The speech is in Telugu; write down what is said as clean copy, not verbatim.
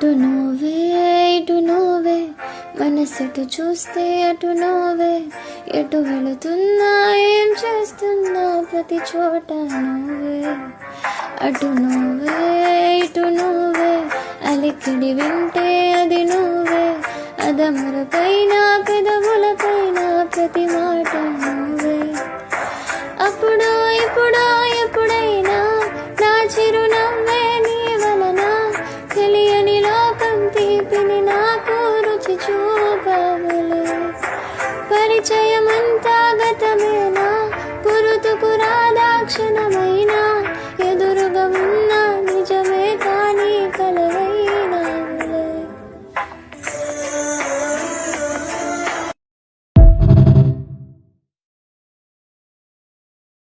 అటు నువ్వే ఇటు నువ్వే, మనసెటు చూస్తే అటు నువ్వే, ఎటు వెళుతున్నా ఏం చేస్తున్నా ప్రతి చోట నువ్వే. అటు నువ్వే ఇటు నువ్వే, అలికిడి వింటే అది నువ్వే, అదమరపైన పెదవులపైన ప్రతి మాట నువ్వే. అప్పుడు ఇప్పుడు